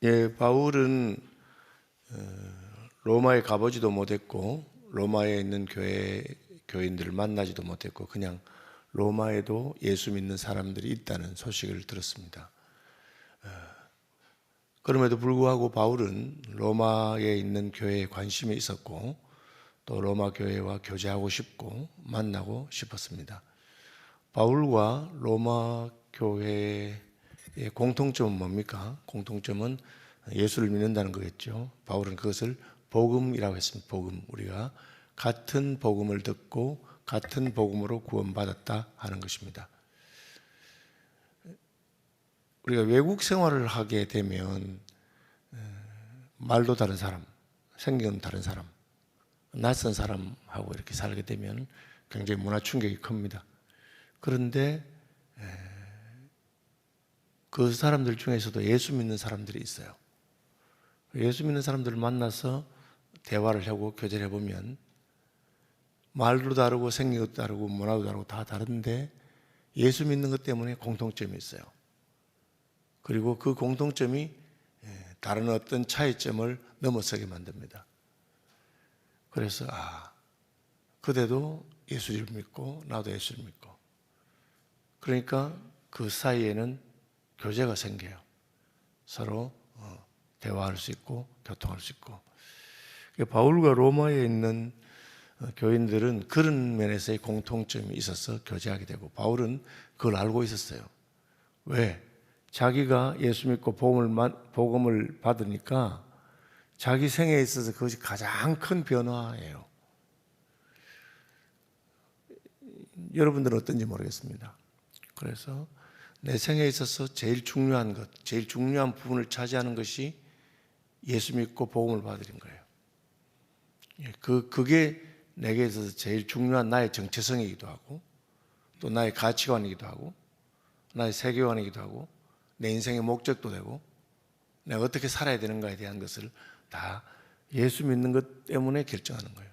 예, 바울은 로마에 가보지도 못했고 로마에 있는 교인들을 만나지도 못했고 그냥 로마에도 예수 믿는 사람들이 있다는 소식을 들었습니다. 그럼에도 불구하고 바울은 로마에 있는 교회에 관심이 있었고 또 로마 교회와 교제하고 싶고 만나고 싶었습니다. 바울과 로마 교회의 공통점은 뭡니까? 공통점은 예수를 믿는다는 거겠죠. 바울은 그것을 복음이라고 했습니다. 복음. 우리가 같은 복음을 듣고 같은 복음으로 구원받았다 하는 것입니다. 우리가 외국 생활을 하게 되면 말도 다른 사람, 생각은 다른 사람, 낯선 사람하고 이렇게 살게 되면 굉장히 문화 충격이 큽니다. 그런데 그 사람들 중에서도 예수 믿는 사람들이 있어요. 예수 믿는 사람들을 만나서 대화를 하고 교제를 해보면 말도 다르고 생각도 다르고 문화도 다르고 다 다른데 예수 믿는 것 때문에 공통점이 있어요. 그리고 그 공통점이 다른 어떤 차이점을 넘어서게 만듭니다. 그래서 그대도 예수를 믿고 나도 예수를 믿고 그러니까 그 사이에는 교제가 생겨요. 서로 대화할 수 있고 교통할 수 있고. 바울과 로마에 있는 교인들은 그런 면에서의 공통점이 있어서 교제하게 되고 바울은 그걸 알고 있었어요. 왜? 자기가 예수 믿고 복음을 받으니까 자기 생애에 있어서 그것이 가장 큰 변화예요. 여러분들은 어떤지 모르겠습니다. 그래서 내 생애에 있어서 제일 중요한 것, 제일 중요한 부분을 차지하는 것이 예수 믿고 복음을 받으린 거예요. 그게 내게 있어서 제일 중요한 나의 정체성이기도 하고 또 나의 가치관이기도 하고 나의 세계관이기도 하고 내 인생의 목적도 되고 내가 어떻게 살아야 되는가에 대한 것을 다 예수 믿는 것 때문에 결정하는 거예요.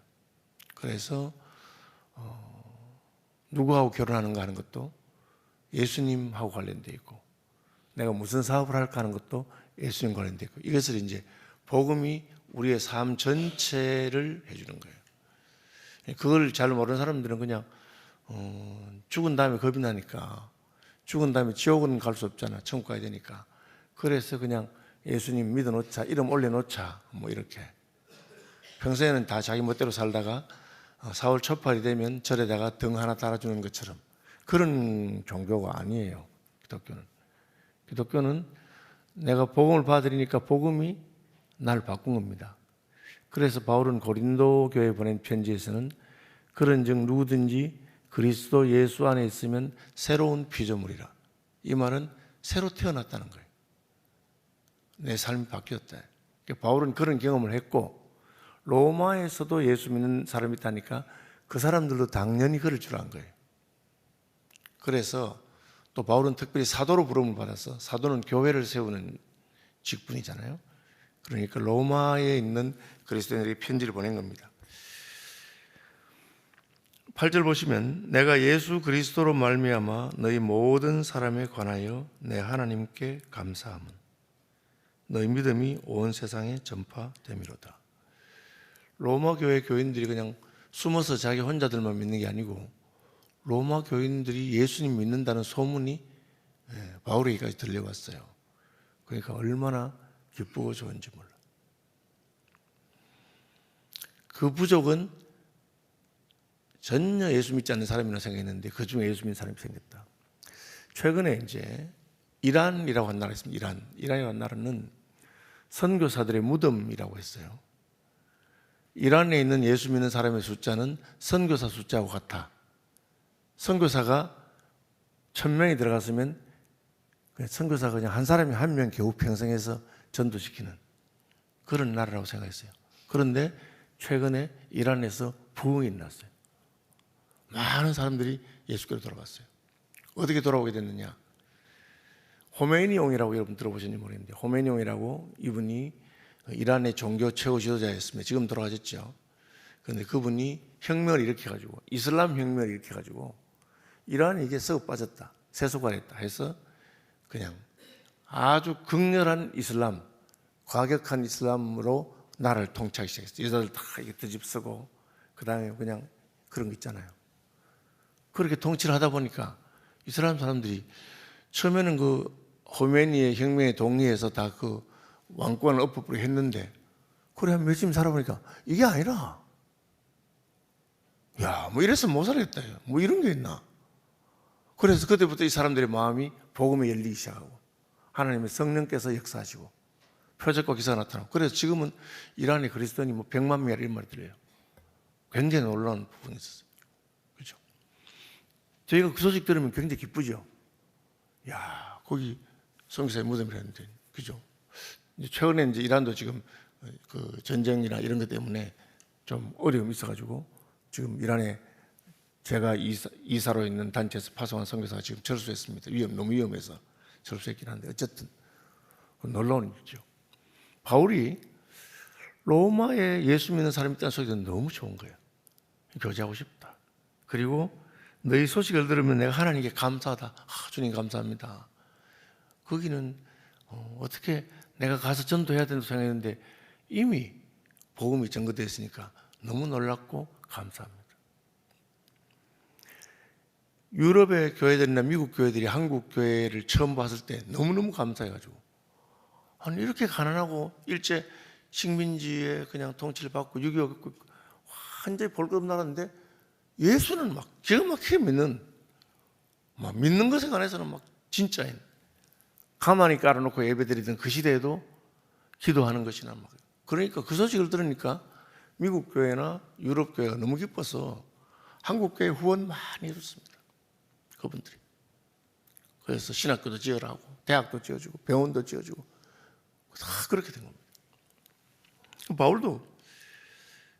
그래서 누구하고 결혼하는가 하는 것도 예수님하고 관련되어 있고 내가 무슨 사업을 할까 하는 것도 예수님 관련되어 있고 이것을 이제 복음이 우리의 삶 전체를 해주는 거예요. 그걸 잘 모르는 사람들은 그냥 죽은 다음에 겁이 나니까 죽은 다음에 지옥은 갈 수 없잖아. 천국 가야 되니까. 그래서 그냥 예수님 믿어놓자, 이름 올려놓자, 뭐 이렇게. 평소에는 다 자기 멋대로 살다가 4월 초팔이 되면 절에다가 등 하나 달아주는 것처럼 그런 종교가 아니에요. 기독교는. 기독교는 내가 복음을 받으니까 복음이 날 바꾼 겁니다. 그래서 바울은 고린도 교회에 보낸 편지에서는 그런즉 누구든지 그리스도 예수 안에 있으면 새로운 피조물이라. 이 말은 새로 태어났다는 거예요. 내 삶이 바뀌었다. 바울은 그런 경험을 했고 로마에서도 예수 믿는 사람이 있다니까 그 사람들도 당연히 그럴 줄 안 거예요. 그래서 또 바울은 특별히 사도로 부름을 받아서 사도는 교회를 세우는 직분이잖아요. 그러니까 로마에 있는 그리스도인에게 편지를 보낸 겁니다. 8절 보시면 내가 예수 그리스도로 말미암아 너희 모든 사람에 관하여 내 하나님께 감사함은 너희 믿음이 온 세상에 전파됨이로다. 로마 교회 교인들이 그냥 숨어서 자기 혼자들만 믿는 게 아니고 로마 교인들이 예수님 믿는다는 소문이 바울에게까지 들려왔어요. 그러니까 얼마나 기쁘고 좋은지 몰라. 그 부족은 전혀 예수 믿지 않는 사람이라고 생각했는데 그 중에 예수 믿는 사람이 생겼다. 최근에 이제 이란이라고 한 나라가 있습니다. 이란이라는 나라는 선교사들의 무덤이라고 했어요. 이란에 있는 예수 믿는 사람의 숫자는 선교사 숫자하고 같아. 선교사가 1000명이 들어갔으면 선교사가 그냥 한 사람이 한 명 겨우 편성해서 전도시키는 그런 나라라고 생각했어요. 그런데 최근에 이란에서 부흥이 났어요. 많은 사람들이 예수께로 돌아갔어요. 어떻게 돌아오게 됐느냐? 호메이니용이라고 여러분 들어보셨는지 모르겠는데 호메이니용이라고 이분이 이란의 종교 최고 지도자였습니다. 지금 돌아가셨죠. 그런데 그분이 혁명을 일으켜가지고 이슬람 혁명을 일으켜가지고 이란이 이게 썩어 빠졌다, 세속화했다 해서 그냥 아주 극렬한 이슬람, 과격한 이슬람으로 나라를 통치하기 시작했어요. 여자들 다 이게 뒤집쓰고 그 다음에 그냥 그런 거 있잖아요. 그렇게 통치를 하다 보니까 이슬람 사람들이 처음에는 그 호메니의 혁명에 동의해서 다 그 왕권을 엎어버리게 했는데 그래 한 몇십 년 살아보니까 이게 아니라 야, 뭐 이래서 못 살겠다. 뭐 이런 게 있나. 그래서 그때부터 이 사람들의 마음이 복음에 열리기 시작하고 하나님의 성령께서 역사하시고 표적과 기사가 나타나고 그래서 지금은 이란의 그리스도인이 뭐 100만 명이라 이런 말이 들려요. 굉장히 놀라운 부분이 있었어요. 그렇죠? 저희가 그 소식 들으면 굉장히 기쁘죠. 야, 거기 성교사의 무덤이라는데, 그죠? 최근에 이제 이란도 지금 그 전쟁이나 이런 것 때문에 좀 어려움이 있어가지고 지금 이란에 제가 이사로 있는 단체에서 파송한 선교사가 지금 철수했습니다. 너무 위험해서 철수했긴 한데 어쨌든 놀라운 일이죠. 바울이 로마에 예수 믿는 사람이 있다는 소리가 너무 좋은 거예요. 교제하고 싶다. 그리고 너희 소식을 들으면 내가 하나님께 감사하다. 주님 감사합니다. 거기는 어떻게 내가 가서 전도해야 된다고 생각했는데 이미 복음이 전거되어 있으니까 너무 놀랍고 감사합니다. 유럽의 교회들이나 미국 교회들이 한국 교회를 처음 봤을 때 너무너무 감사해가지고 아니 이렇게 가난하고 일제 식민지에 그냥 통치를 받고 6.25 완전히 볼거없는 나라인데 예수는 막 기가 막히게 믿는 것에 관해서는 막 진짜인 가만히 깔아놓고 예배드리던 그 시대에도 기도하는 것이나 막 그러니까 그 소식을 들으니까 미국 교회나 유럽 교회가 너무 기뻐서 한국 교회 후원 많이 해줬습니다. 그분들이. 그래서 신학교도 지으라고 대학도 지어주고 병원도 지어주고 다 그렇게 된 겁니다. 바울도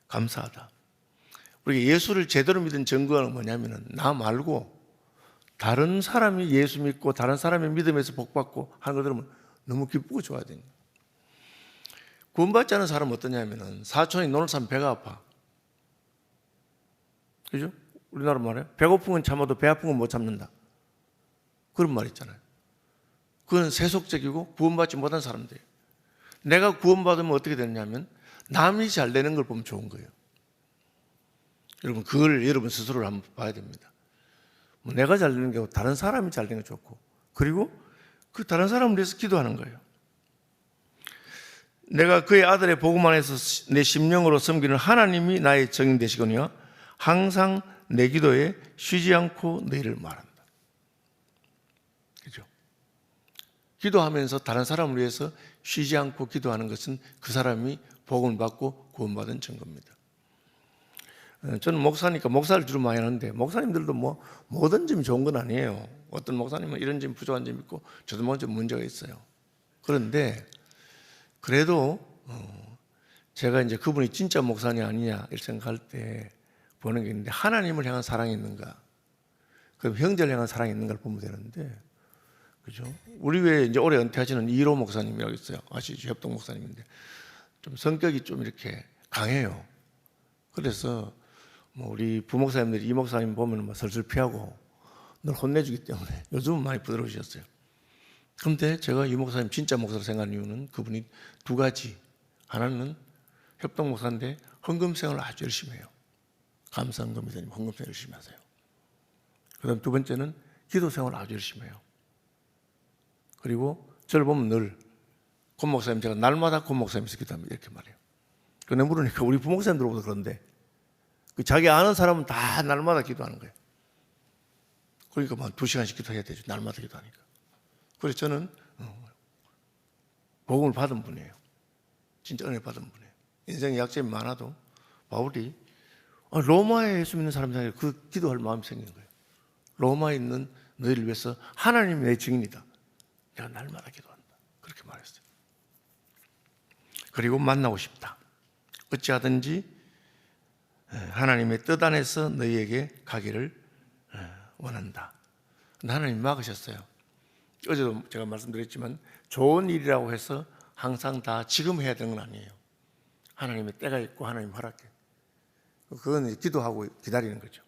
감사하다. 우리가 예수를 제대로 믿은 증거가 뭐냐면은 나 말고 다른 사람이 예수 믿고 다른 사람의 믿음에서 복받고 하는 거 들으면 너무 기쁘고 좋아야 됩니다. 구원받지 않은 사람은 어떠냐면은 사촌이 논을 사면 배가 아파. 그죠? 우리나라 말이에요. 배고픈 건 참아도 배 아픈 건 못 참는다. 그런 말 있잖아요. 그건 세속적이고 구원받지 못한 사람들이에요. 내가 구원받으면 어떻게 되느냐면 남이 잘 되는 걸 보면 좋은 거예요. 여러분 그걸 여러분 스스로를 한번 봐야 됩니다. 뭐 내가 잘 되는 게 아니고 다른 사람이 잘 되는 게 좋고 그리고 그 다른 사람을 위해서 기도하는 거예요. 내가 그의 아들의 복음 안에서 내 심령으로 섬기는 하나님이 나의 정인 되시거니와 항상 내 기도에 쉬지 않고 너희를 말한다. 그죠? 기도하면서 다른 사람을 위해서 쉬지 않고 기도하는 것은 그 사람이 복음을 받고 구원받은 증거입니다. 저는 목사니까 목사를 주로 많이 하는데 목사님들도 뭐 모든 점이 좋은 건 아니에요. 어떤 목사님은 이런 점이 부족한 점이 있고 저도 뭐 좀 문제가 있어요. 그런데 그래도 제가 이제 그분이 진짜 목사냐 아니냐 이렇게 생각할 때 보는 게 있는데 하나님을 향한 사랑이 있는가 그럼 형제를 향한 사랑이 있는가를 보면 되는데 그죠? 우리 외에 이제 올해 은퇴하시는 이로 목사님이라고 있어요. 아시죠? 협동 목사님인데 좀 성격이 좀 이렇게 강해요. 그래서 뭐 우리 부목사님들이 이 목사님 보면 막 슬슬 피하고 늘 혼내주기 때문에 요즘은 많이 부드러우셨어요. 그런데 제가 이 목사님 진짜 목사로 생각하는 이유는 그분이 두 가지. 하나는 협동 목사인데 헌금생활을 아주 열심히 해요. 감사헌금이더니 헌금생활 열심히 하세요. 그 다음 두 번째는 기도생활을 아주 열심히 해요. 그리고 저를 보면 늘 권 목사님 제가 날마다 권 목사님에서 기도합니다 이렇게 말해요. 그런데 물으니까 우리 부목사님들보다 그런데 자기 아는 사람은 다 날마다 기도하는 거예요. 그러니까 막 2시간씩 기도해야 되죠. 날마다 기도하니까. 그래서 저는 복음을 받은 분이에요. 진짜 은혜 받은 분이에요. 인생에 약점이 많아도 바울이 로마에 예수 믿는 사람들에게 그 기도할 마음이 생긴 거예요. 로마에 있는 너희를 위해서 하나님이 내 증인이다. 내가 날마다 기도한다. 그렇게 말했어요. 그리고 만나고 싶다. 어찌하든지 하나님의 뜻 안에서 너희에게 가기를 원한다. 근데 하나님이 막으셨어요. 어제도 제가 말씀드렸지만 좋은 일이라고 해서 항상 다 지금 해야 되는 건 아니에요. 하나님의 때가 있고 하나님 허락해. 그건 기도하고 기다리는 거죠.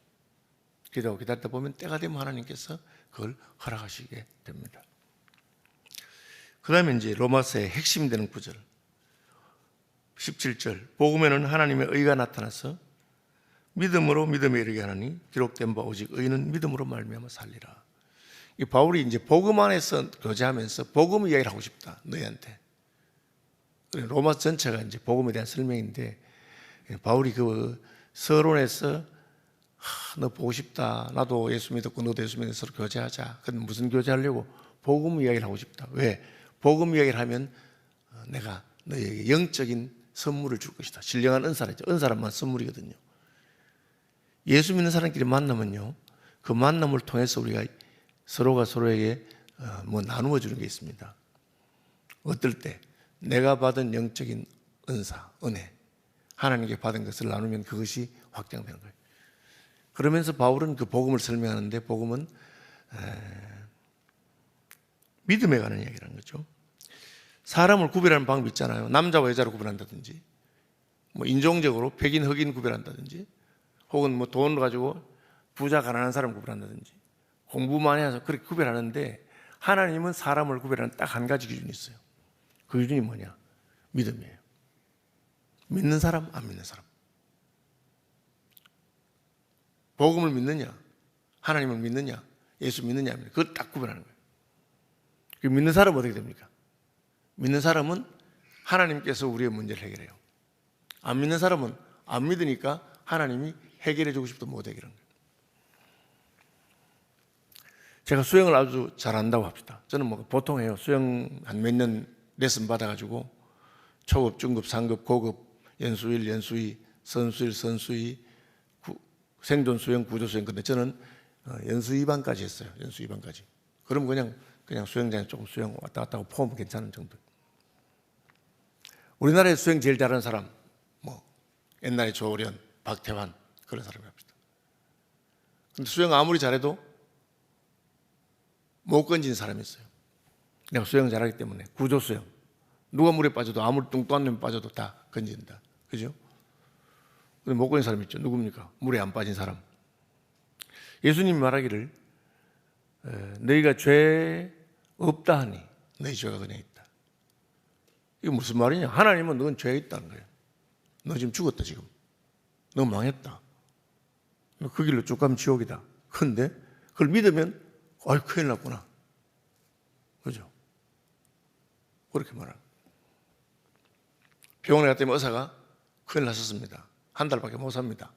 기도하고 기다리다 보면 때가 되면 하나님께서 그걸 허락하시게 됩니다. 그 다음에 이제 로마서의 핵심이 되는 구절 17절 복음에는 하나님의 의가 나타나서 믿음으로 믿음에 이르게 하나니 기록된 바 오직 의는 믿음으로 말미암아 살리라. 이 바울이 이제 복음 안에서 교제하면서 복음 이야기를 하고 싶다 너희한테. 로마 전체가 이제 복음에 대한 설명인데 바울이 그 서론에서 너 보고 싶다. 나도 예수 믿었고 너도 예수 믿어서 서로 교제하자. 근데 무슨 교제하려고? 복음 이야기를 하고 싶다. 왜? 복음 이야기를 하면 내가 너희에게 영적인 선물을 줄 것이다. 신령한 은사라죠. 은사란 선물이거든요. 예수 믿는 사람끼리 만나면요, 그 만남을 통해서 우리가 서로가 서로에게 나누어 주는 게 있습니다. 어떨 때 내가 받은 영적인 은사, 은혜, 하나님께 받은 것을 나누면 그것이 확장되는 거예요. 그러면서 바울은 그 복음을 설명하는데 복음은 믿음에 관한 이야기라는 거죠. 사람을 구별하는 방법이 있잖아요. 남자와 여자를 구별한다든지, 인종적으로 백인, 흑인 구별한다든지, 혹은 돈을 가지고 부자, 가난한 사람 구별한다든지, 공부 많이 해서 그렇게 구별하는데 하나님은 사람을 구별하는 딱 한 가지 기준이 있어요. 그 기준이 뭐냐? 믿음이에요. 믿는 사람, 안 믿는 사람. 복음을 믿느냐, 하나님을 믿느냐, 예수 믿느냐, 그걸 딱 구별하는 거예요. 믿는 사람은 어떻게 됩니까? 믿는 사람은 하나님께서 우리의 문제를 해결해요. 안 믿는 사람은 안 믿으니까 하나님이 해결해 주고 싶어도 못 해결하는 거예요. 제가 수영을 아주 잘한다고 합시다. 저는 보통 해요. 수영 한 몇 년 레슨 받아가지고 초급, 중급, 상급, 고급, 연수일, 연수위, 선수일, 선수위, 생존 수영, 구조 수영. 근데 저는 연수 2반까지 했어요. 연수 2반까지. 그럼 그냥 수영장에 조금 수영 왔다 갔다 하고 폼 괜찮은 정도. 우리나라에 수영 제일 잘하는 사람, 옛날에 조련, 박태환 그런 사람이 합시다. 근데 수영 아무리 잘해도 못 건진 사람이 있어요. 내가 수영 잘하기 때문에 구조 수영. 누가 물에 빠져도 아무리 뚱뚱한 놈이 빠져도 다 건진다. 그죠? 근데 못 건진 사람 있죠. 누굽니까? 물에 안 빠진 사람. 예수님이 말하기를 너희가 죄 없다 하니 너희 죄가 그냥 있다. 이게 무슨 말이냐? 하나님은 너는 죄에 있다는 거예요. 너 지금 죽었다 지금. 너 망했다. 너 그 길로 쭉 가면 지옥이다. 그런데 그걸 믿으면 아이 큰일 났구나. 그죠? 그렇게 말하는. 병원에 갔더니 의사가 큰일 났었습니다. 한 달밖에 못 삽니다.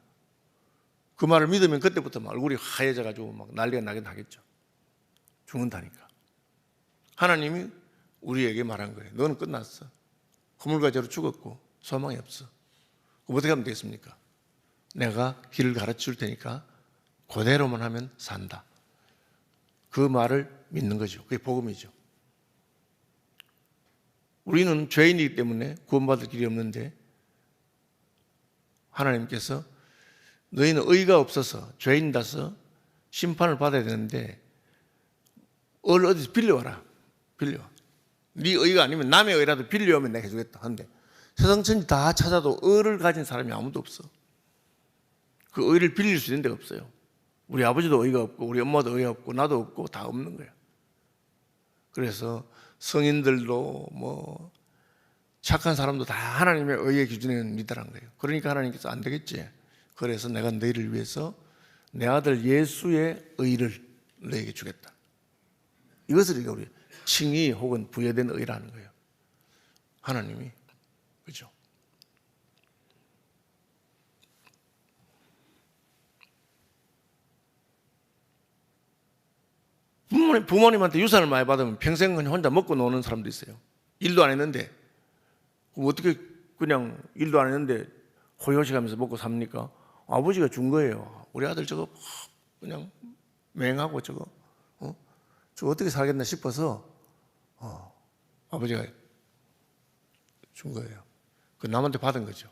그 말을 믿으면 그때부터 막 얼굴이 하얘져가지고 막 난리가 나긴 하겠죠. 죽는다니까. 하나님이 우리에게 말한 거예요. 너는 끝났어. 허물과 죄로 죽었고 소망이 없어. 그럼 어떻게 하면 되겠습니까? 내가 길을 가르쳐 줄 테니까 그대로만 하면 산다. 그 말을 믿는 거죠. 그게 복음이죠. 우리는 죄인이기 때문에 구원받을 길이 없는데 하나님께서 너희는 의가 없어서 죄인이라서 심판을 받아야 되는데 을 어디서 빌려와라. 빌려와. 네 의가 아니면 남의 의라도 빌려오면 내가 해주겠다 하는데 세상 천지 다 찾아도 의를 가진 사람이 아무도 없어. 그 의를 빌릴 수 있는 데가 없어요. 우리 아버지도 의가 없고 우리 엄마도 의가 없고 나도 없고 다 없는 거예요. 그래서 성인들도 착한 사람도 다 하나님의 의의 기준에 믿으라는 거예요. 그러니까 하나님께서 안 되겠지. 그래서 내가 너희를 위해서 내 아들 예수의 의를 너에게 주겠다. 이것을 우리 칭의 혹은 부여된 의라는 거예요. 하나님이. 그죠? 부모님한테 유산을 많이 받으면 평생 혼자 먹고 노는 사람도 있어요. 일도 안 했는데 그럼 어떻게 그냥 일도 안 했는데 호요식하면서 먹고 삽니까? 아버지가 준 거예요. 우리 아들 저거 그냥 맹하고 저거 어떻게 살겠나 싶어서 아버지가 준 거예요. 그 남한테 받은 거죠.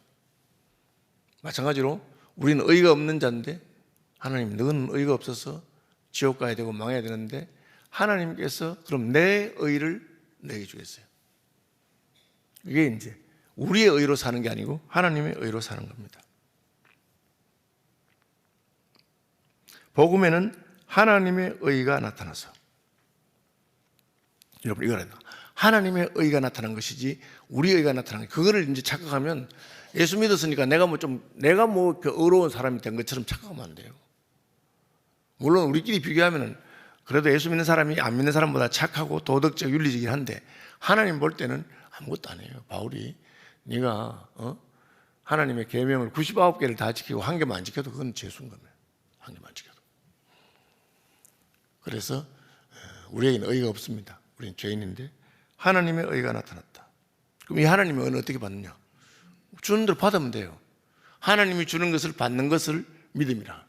마찬가지로 우리는 의가 없는 자인데 하나님 너는 의가 없어서 지옥 가야 되고 망해야 되는데 하나님께서 그럼 내 의를 내게 주겠어요. 이게 이제 우리의 의로 사는 게 아니고 하나님의 의로 사는 겁니다. 복음에는 하나님의 의가 나타나서 여러분 이거랍니다. 하나님의 의가 나타난 것이지 우리의 의가 나타난 것. 그거를 이제 착각하면 예수 믿었으니까 내가 뭐 어려운 사람이 된 것처럼 착각하면 안 돼요. 물론 우리끼리 비교하면은 그래도 예수 믿는 사람이 안 믿는 사람보다 착하고 도덕적 윤리적이긴 한데 하나님 볼 때는 아무것도 아니에요. 바울이 네가 하나님의 계명을 99개를 다 지키고 한 개만 안 지켜도 그건 죄수인 겁니다. 한 개만 지켜도. 그래서 우리에게는 의가 없습니다. 우리는 죄인인데 하나님의 의가 나타났다. 그럼 이 하나님의 의는 어떻게 받느냐? 주는 대로 받으면 돼요. 하나님이 주는 것을 받는 것을 믿음이라.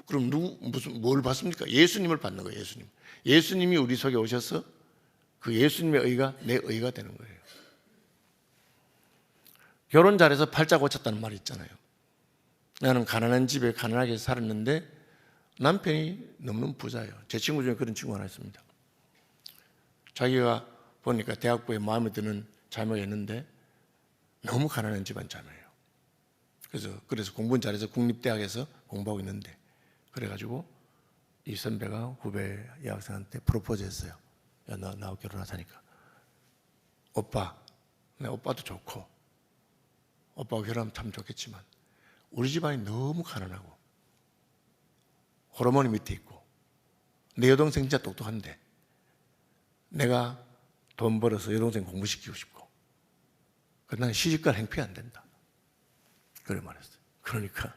그럼 뭘 받습니까? 예수님을 받는 거예요. 예수님. 예수님이 우리 속에 오셔서 그 예수님의 의가 내 의가 되는 거예요. 결혼 잘해서 팔자 고쳤다는 말이 있잖아요. 나는 가난한 집에 가난하게 살았는데 남편이 너무너무 부자예요. 제 친구 중에 그런 친구 하나 있습니다. 자기가 보니까 대학부에 마음에 드는 자매가 있는데 너무 가난한 집안 자매예요. 그래서 공부는 잘해서 국립대학에서 공부하고 있는데 그래가지고 이 선배가 후배 여학생한테 프로포즈 했어요. 야, 나하고 결혼하자니까. 오빠, 내 오빠도 좋고 오빠하고 결혼하면 참 좋겠지만 우리 집안이 너무 가난하고 호르몬이 밑에 있고 내 여동생 진짜 똑똑한데 내가 돈 벌어서 여동생 공부시키고 싶고 나는 시집갈 행편이 안 된다. 그래 말했어요. 그러니까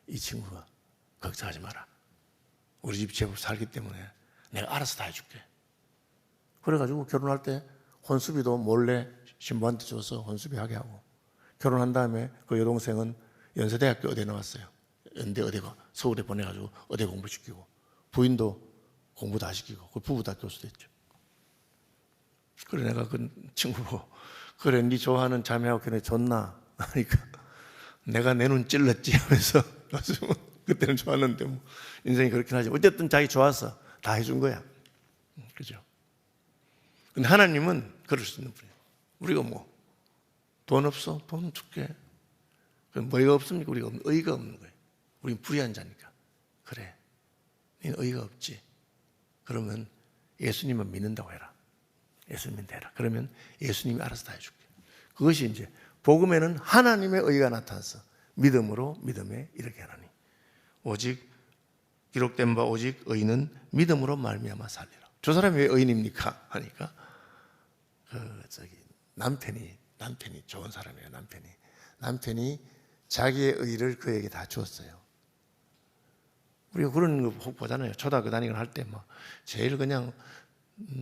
이 친구가 걱정하지 마라. 우리 집 제법 살기 때문에 내가 알아서 다 해줄게. 그래가지고 결혼할 때 혼수비도 몰래 신부한테 줘서 혼수비 하게 하고 결혼한 다음에 그 여동생은 연세대학교 의대 나왔어요. 연대 의대가 서울에 보내가지고 의대 공부시키고 부인도 공부 다 시키고 그 부부 다 교수 됐죠. 그래 내가 그 친구 보고 그래 네 좋아하는 자매하고 결혼해 줬나? 하니까 내가 내 눈 찔렀지 하면서 그때는 좋았는데 뭐 인생이 그렇긴 하지. 어쨌든 자기 좋아서 다 해준 거야. 그죠? 근데 하나님은 그럴 수 있는 분이에요. 우리가 뭐 돈 없어? 돈 줄게. 뭐가 없습니까? 우리가 의가 없는 거예요. 우리는 불의한 자니까. 그래. 너는 의가 없지. 그러면 예수님은 믿는다고 해라. 예수님 믿대라. 그러면 예수님이 알아서 다 해줄게. 그것이 이제 복음에는 하나님의 의가 나타나서 믿음으로 믿음에 이르게 하나니 오직 기록된 바 오직 의인은 믿음으로 말미암아 살리라. 저 사람이 왜 의인입니까? 하니까 남편이 좋은 사람이에요. 남편이 자기의 의를 그에게 다 주었어요. 우리가 그런 거 보잖아요. 초등학교 다니고 할 때 막 제일 그냥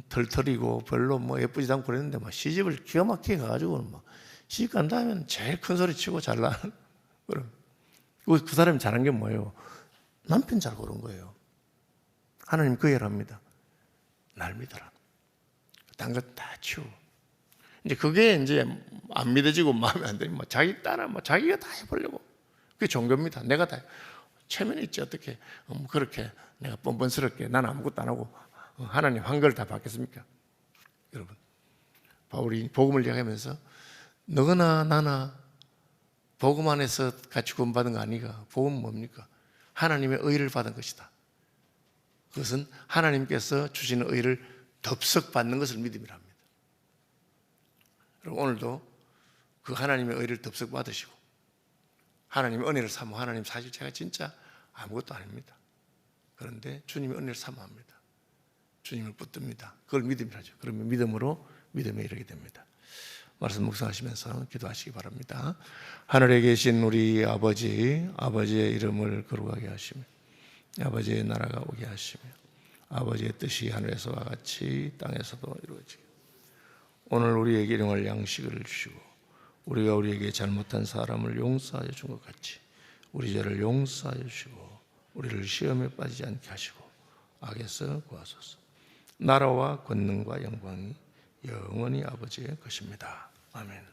털털이고 별로 뭐 예쁘지도 않고 그랬는데 막 시집을 기가 막히게 가가지고 막 시집 간 다음에 제일 큰 소리 치고 잘 나는 그럼 그 사람이 잘한 게 뭐예요? 남편 잘 고른 거예요. 하나님 그 일합니다. 날 믿어라. 딴 것 다 치우고. 이제 그게 이제 안 믿어지고 마음에 안 들면 자기 따라 자기가 다 해보려고. 그게 종교입니다. 내가 다 체면이 있지 어떻게 그렇게 내가 뻔뻔스럽게 나는 아무것도 안 하고 하나님 한 걸 다 받겠습니까? 여러분 바울이 복음을 이야기하면서 너나 나나 복음 안에서 같이 구원받은 거 아니가? 복음은 뭡니까? 하나님의 의를 받은 것이다. 그것은 하나님께서 주시는 의를 덥석 받는 것을 믿음이라 합니다. 여러분 오늘도 그 하나님의 의를 덥석 받으시고 하나님의 은혜를 사모 하나님 사실 제가 진짜 아무것도 아닙니다. 그런데 주님의 은혜를 사모합니다. 주님을 붙듭니다. 그걸 믿음이라죠. 그러면 믿음으로 믿음에 이르게 됩니다. 말씀 묵상하시면서 기도하시기 바랍니다. 하늘에 계신 우리 아버지의 이름을 거룩하게 하시며 아버지의 나라가 오게 하시며 아버지의 뜻이 하늘에서와 같이 땅에서도 이루어지게 오늘 우리에게 일용할 양식을 주시고 우리가 우리에게 잘못한 사람을 용서하여 준 것 같이 우리 죄를 용서하여 주시고 우리를 시험에 빠지지 않게 하시고 악에서 구하소서. 나라와 권능과 영광이 영원히 아버지의 것입니다. 아멘.